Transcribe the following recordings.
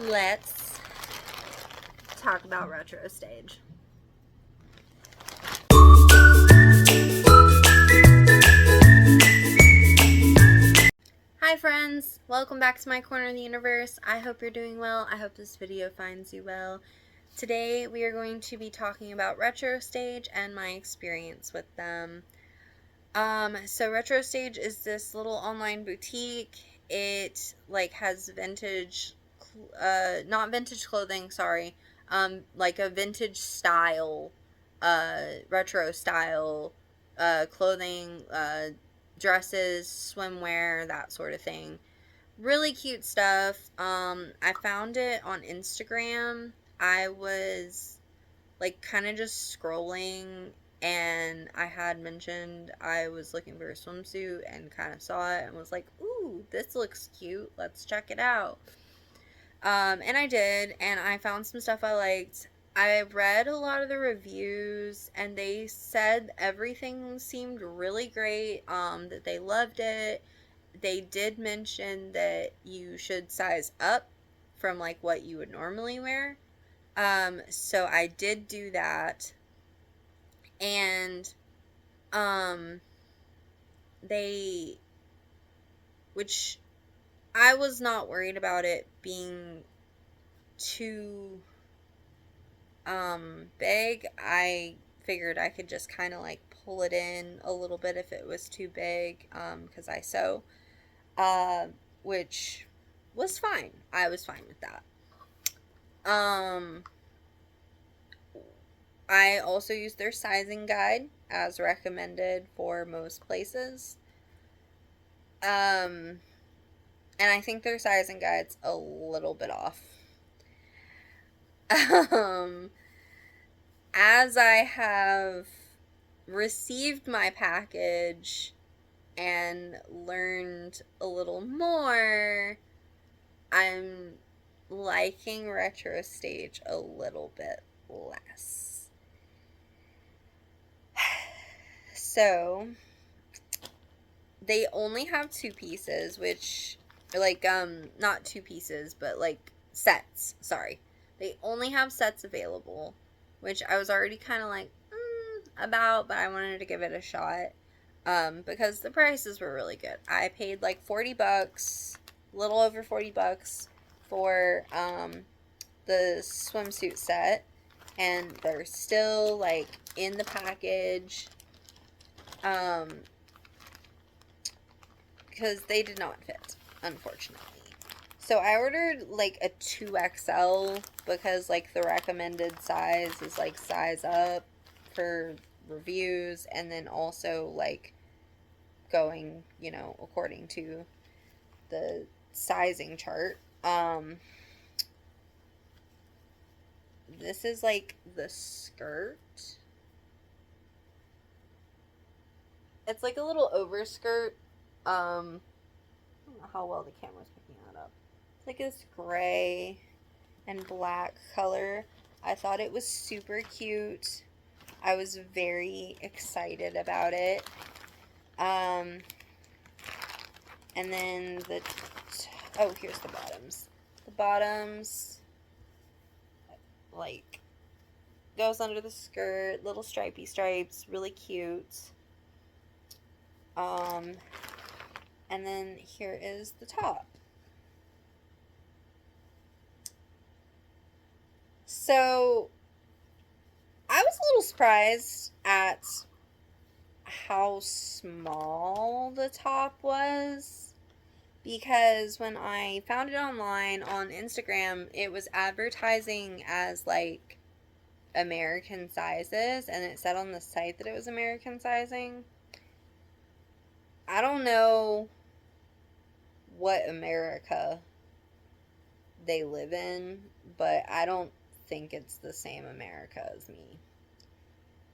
let's talk about Retro Stage. Hi friends, welcome back to my corner of the universe. I hope you're doing well. I hope this video finds you well. Today we are going to be talking about Retro Stage and my experience with them. So Retro Stage is this little online boutique. It has vintage, not vintage clothing, sorry, like a vintage style, retro style, clothing, dresses, swimwear, that sort of thing. Really cute stuff. I found it on Instagram. I was kind of just scrolling, and I had mentioned I was looking for a swimsuit and kind of saw it and was like, ooh, this looks cute. Let's check it out. And I did, and I found some stuff I liked. I read a lot of the reviews, and they said everything seemed really great, that they loved it. They did mention that you should size up from what you would normally wear. So I did do that, and which I was not worried about it being too big. I figured I could just kind of pull it in a little bit if it was too big, because I sew, which was fine. I was fine with that. I also used their sizing guide as recommended for most places. And I think their sizing guide's a little bit off. As I have received my package and learned a little more, I'm liking Retro Stage a little bit less. So, they only have 2 pieces, which, not 2 pieces, but, sets, sorry. They only have sets available, which I was already kind of about, but I wanted to give it a shot, because the prices were really good. I paid, $40, a little over $40 for, the swimsuit set, and they're still, in the package, because they did not fit, unfortunately. So I ordered a 2XL because the recommended size is size up for reviews, and then also going, according to the sizing chart. This is the skirt. It's a little overskirt. I don't know how well the camera's picking that up. It's this gray and black color. I thought it was super cute. I was very excited about it. And then here's the bottoms. The bottoms, goes under the skirt, little stripy stripes, really cute. And then here is the top. So, I was a little surprised at how small the top was, because when I found it online on Instagram, it was advertising as American sizes, and it said on the site that it was American sizing. I don't know what America they live in, but I don't think it's the same America as me,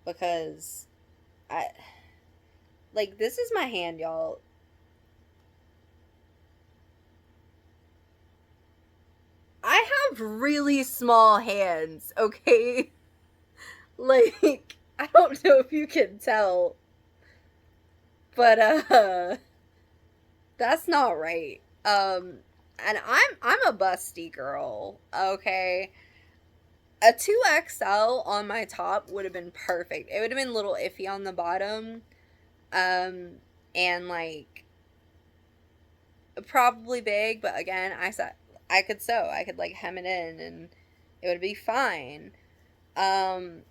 because this is my hand, y'all. I have really small hands, okay? I don't know if you can tell, but that's not right. and I'm a busty girl, okay? A 2XL on my top would have been perfect. It would have been a little iffy on the bottom. And like probably big, but again, I said I could sew. I could like hem it in and it would be fine. And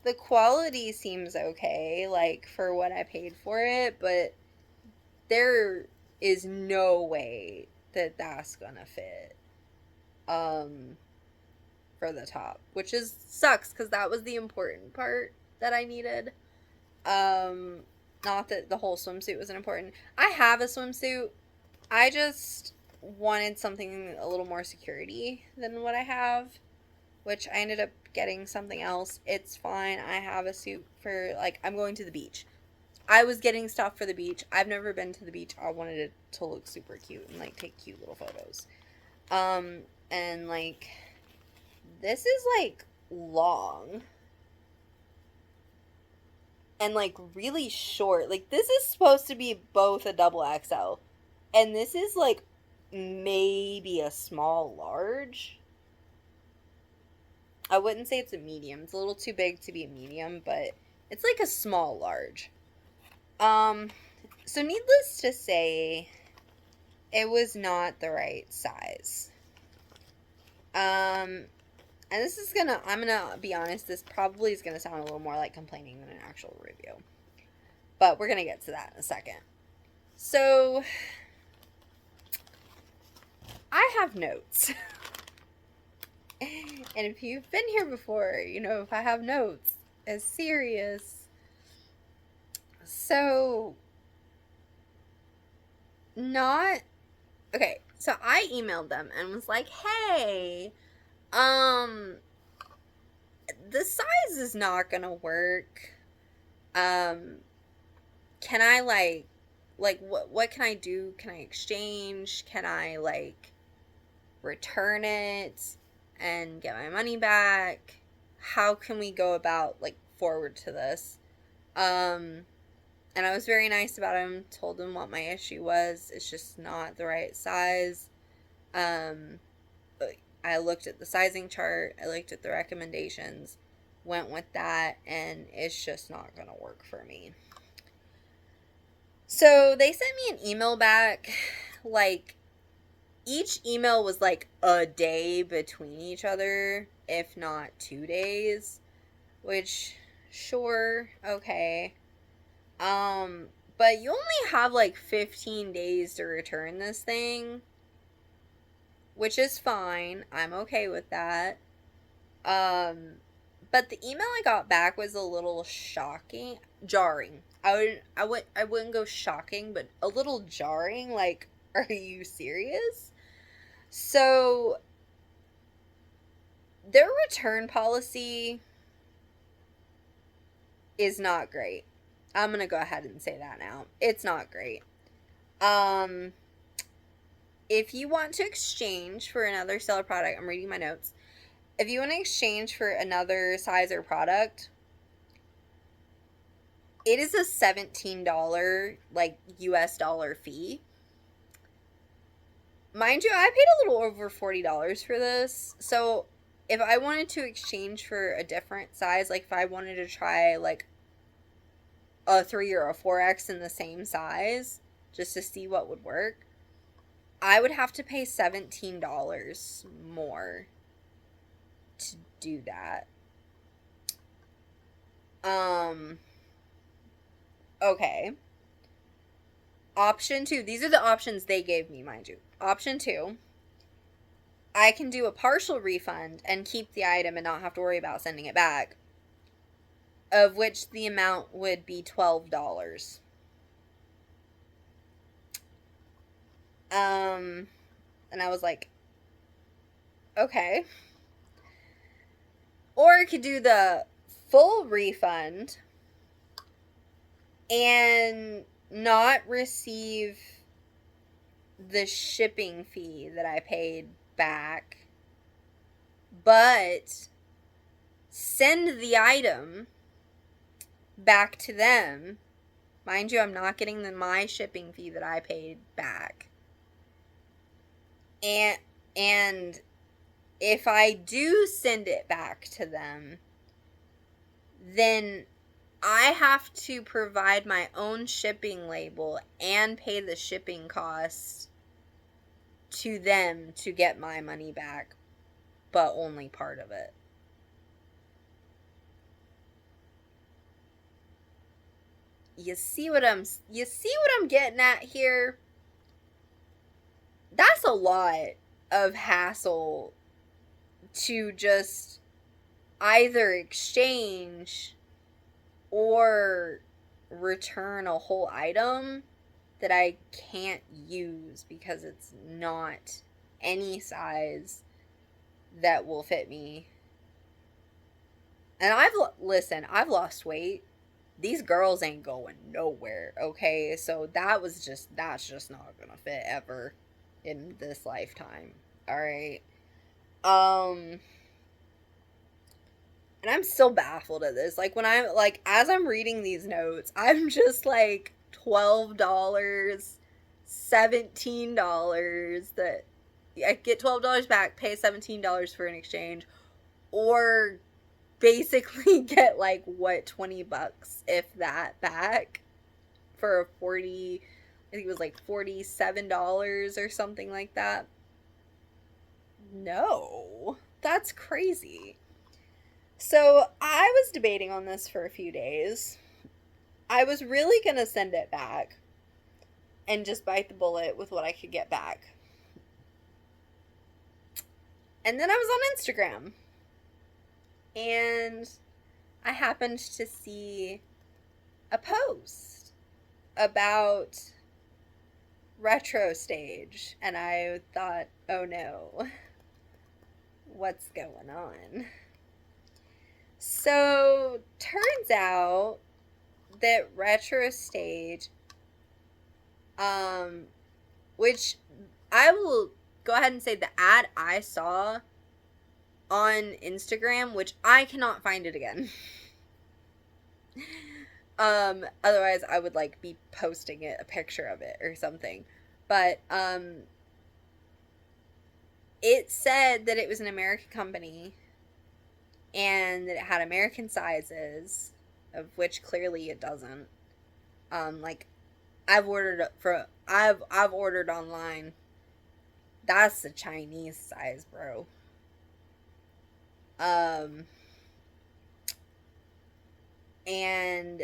the quality seems okay, like for what I paid for it, but there is no way that that's gonna fit for the top, which is sucks because that was the important part that I needed. Not that the whole swimsuit wasn't important. I have a swimsuit. I just wanted something a little more security than what I have, which I ended up getting something else. It's fine. I have a suit for, like, I'm going to the beach. I was getting stuff for the beach. I've never been to the beach. I wanted it to look super cute and, like, take cute little photos. And, like, this is, like, long. And, like, really short. Like, this is supposed to be both a double XL. And this is, like, maybe a small large. I wouldn't say it's a medium. It's a little too big to be a medium, but it's like a small large. So needless to say, it was not the right size. And this is I'm gonna be honest, this probably is gonna sound a little more like complaining than an actual review. But we're gonna get to that in a second. So, I have notes. And if you've been here before, you know if I have notes, it's serious. So, okay, so I emailed them and was like, hey, the size is not gonna work. Can I, what can I do? Can I exchange? Can I, return it and get my money back? How can we go about, forward to this? And I was very nice about him, told him what my issue was. It's just not the right size. I looked at the sizing chart, I looked at the recommendations, went with that, and it's just not going to work for me. So they sent me an email back, each email was a day between each other, if not 2 days, which, sure, okay. But you only have 15 days to return this thing, which is fine. I'm okay with that. But the email I got back was a little jarring. I wouldn't go shocking, but a little jarring. Like, are you serious? So, their return policy is not great. I'm going to go ahead and say that now. It's not great. If you want to exchange for another seller product, I'm reading my notes. If you want to exchange for another size or product, it is a $17 US dollar fee. Mind you, I paid a little over $40 for this. So if I wanted to exchange for a different size, if I wanted to try a 3 or a 4X in the same size just to see what would work, I would have to pay $17 more to do that. Okay. Option 2, these are the options they gave me, mind you. Option 2, I can do a partial refund and keep the item and not have to worry about sending it back, of which the amount would be $12. And I was like, okay. Or I could do the full refund and not receive the shipping fee that I paid back, but send the item back to them Mind you, I'm not getting my shipping fee that I paid back. And if I do send it back to them, then I have to provide my own shipping label and pay the shipping costs to them to get my money back, but only part of it. You see what I'm getting at here? That's a lot of hassle to just either exchange or return a whole item that I can't use because it's not any size that will fit me. And I've lost weight. These girls ain't going nowhere, okay? So that's just not gonna fit ever in this lifetime. Alright. And I'm still baffled at this. Like, as I'm reading these notes, I'm just like, $12, $17, that I get $12 back, pay $17 for an exchange, or basically get like, what, $20, if that, back for a 40, I think it was like $47 or something like that. No, that's crazy. So I was debating on this for a few days. I was really going to send it back and just bite the bullet with what I could get back. And then I was on Instagram. And I happened to see a post about Retro Stage. And I thought, oh no, what's going on? So, turns out that Retro Stage, which I will go ahead and say the ad I saw on Instagram, which I cannot find it again. Otherwise I would like be posting a picture of it or something. But, it said that it was an American company and that it had American sizes, of which clearly it doesn't. Like, I've ordered online. That's the Chinese size, bro. And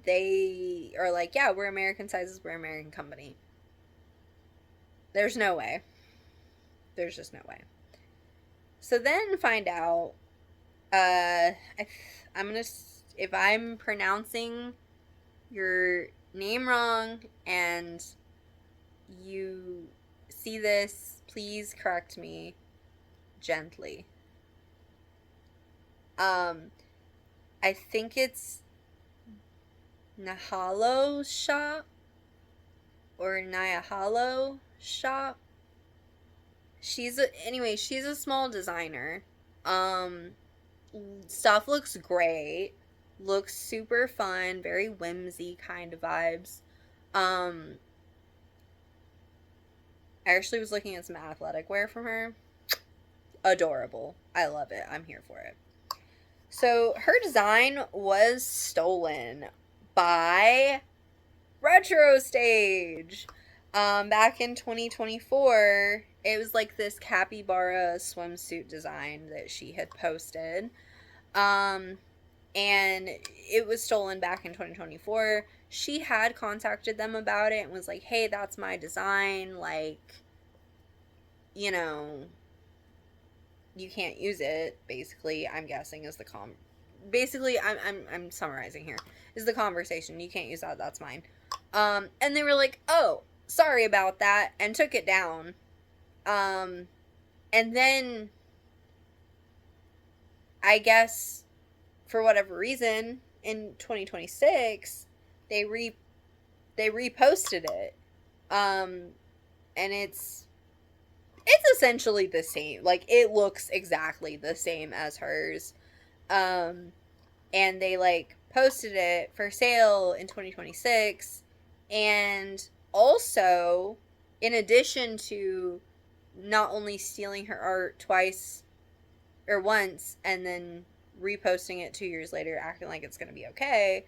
they are like, yeah, we're American sizes, we're an American company. There's no way. There's just no way. So then find out, I'm gonna, if I'm pronouncing your name wrong and you see this, please correct me gently. I think it's Nahalo Shop or Nyahalo Shop. She's a small designer. Stuff looks great. Looks super fun, very whimsy kind of vibes. I actually was looking at some athletic wear from her. Adorable. I love it. I'm here for it. So her design was stolen by Retro Stage. Back in 2024, it was like this capybara swimsuit design that she had posted. And it was stolen back in 2024. She had contacted them about it and was like, hey, that's my design. Like, you know, you can't use it, basically, I'm guessing is the basically, I'm summarizing here, is the conversation. You can't use that, that's mine. And they were like, oh, sorry about that, and took it down. And then, I guess, for whatever reason, in 2026, they reposted it. And it's essentially the same. Like, it looks exactly the same as hers. And they, like, posted it for sale in 2026, and also, in addition to not only stealing her art twice or once and then reposting it 2 years later acting like it's gonna be okay,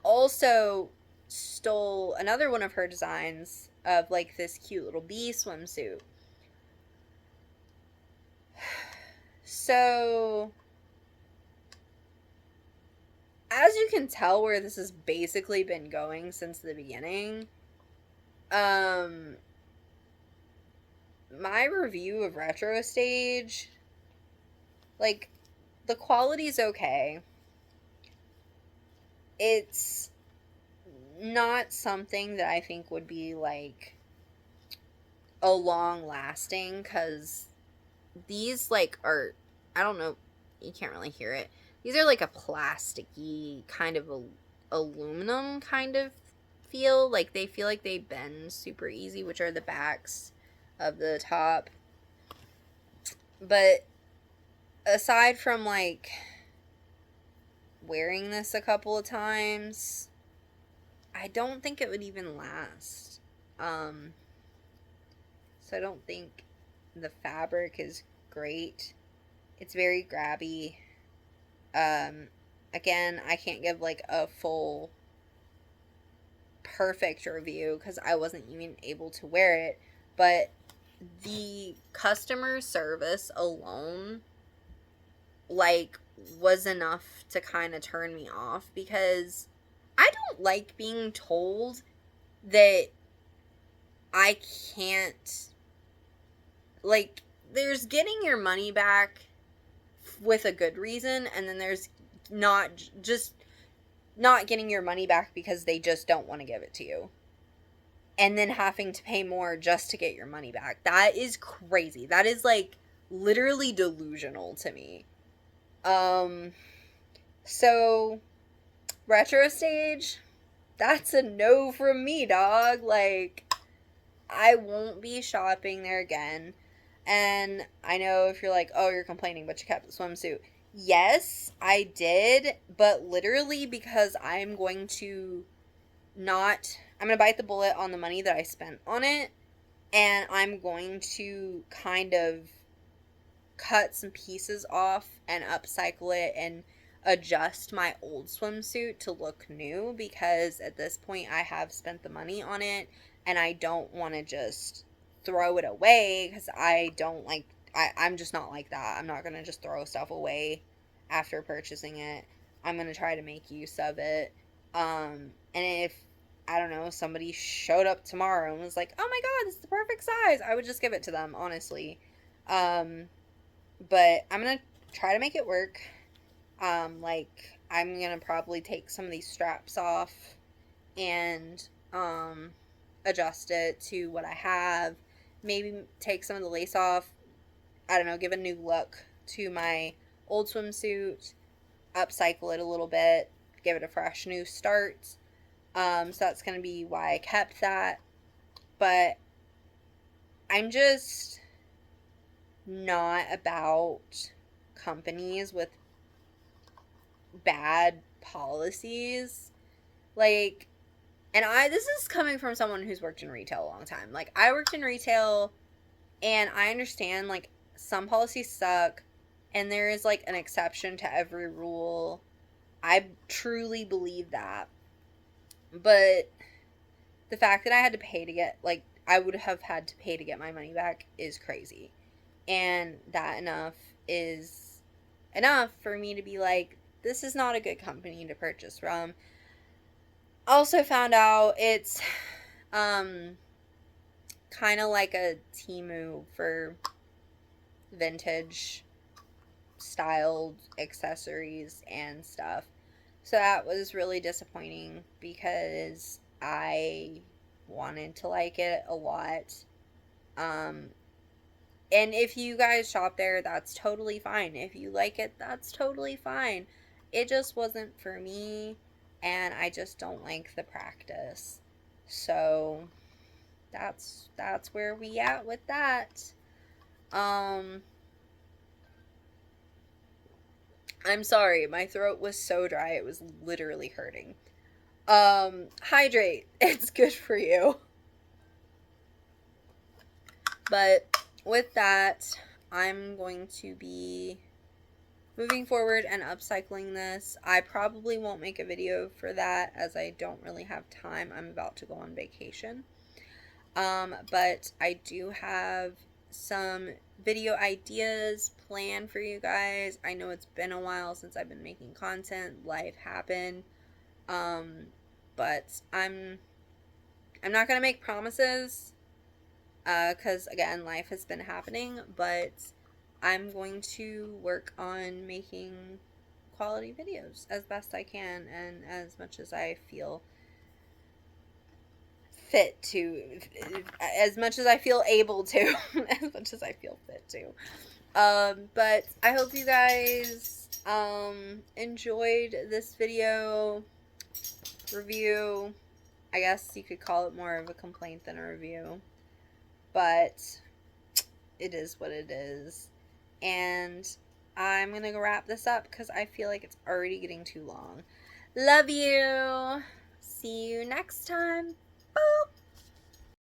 also stole another one of her designs of like this cute little bee swimsuit. So as you can tell where this has basically been going since the beginning, my review of Retro Stage, like, the quality's okay. It's not something that I think would be, like, a long lasting, because these, like, are, I don't know, you can't really hear it. These are, like, a plasticky kind of aluminum kind of feel. Like, they feel like they bend super easy, which are the backs of the top. But aside from, like, wearing this a couple of times, I don't think it would even last. So I don't think the fabric is great. It's very grabby. Again, I can't give, like, a full perfect review because I wasn't even able to wear it, but the customer service alone, like, was enough to kind of turn me off, because I don't like being told that I can't, like, there's getting your money back with a good reason, and then there's not getting your money back because they just don't want to give it to you, and then having to pay more just to get your money back. That is crazy. That is, like, literally delusional to me. So Retro Stage, that's a no from me, dog. Like, I won't be shopping there again. And I know if you're like, oh, you're complaining, but you kept the swimsuit. Yes, I did, but literally because I'm going to bite the bullet on the money that I spent on it, and I'm going to kind of cut some pieces off and upcycle it and adjust my old swimsuit to look new, because at this point I have spent the money on it and I don't want to just throw it away, because I'm just not like that. I'm not going to just throw stuff away after purchasing it. I'm going to try to make use of it. And if, I don't know, somebody showed up tomorrow and was like, oh my god, this is the perfect size, I would just give it to them, honestly. But I'm going to try to make it work. Like, I'm going to probably take some of these straps off and, adjust it to what I have. Maybe take some of the lace off. I don't know, give a new look to my old swimsuit. Upcycle it a little bit. Give it a fresh new start. So that's going to be why I kept that. But I'm just not about companies with bad policies. Like, and this is coming from someone who's worked in retail a long time. Like, I worked in retail, and I understand, like, some policies suck, and there is, like, an exception to every rule. I truly believe that. But the fact that I had to pay to get, like, I would have had to pay to get my money back is crazy. And that is enough for me to be like, this is not a good company to purchase from. Also found out it's kind of like a Temu for vintage styled accessories and stuff. So that was really disappointing, because I wanted to like it a lot. And if you guys shop there, that's totally fine. If you like it, that's totally fine. It just wasn't for me, and I just don't like the practice. So that's where we at with that. I'm sorry, my throat was so dry, it was literally hurting. Hydrate. It's good for you. But with that, I'm going to be moving forward and upcycling this. I probably won't make a video for that as I don't really have time. I'm about to go on vacation. But I do have some video ideas planned for you guys. I know it's been a while since I've been making content. Life happened. But I'm not going to make promises because, again, life has been happening. But I'm going to work on making quality videos as best I can and as much as I feel fit to, as much as I feel able to, as much as I feel fit to. But I hope you guys enjoyed this video review. I guess you could call it more of a complaint than a review, but it is what it is. And I'm gonna go wrap this up because I feel like it's already getting too long. Love you. See you next time. Boop.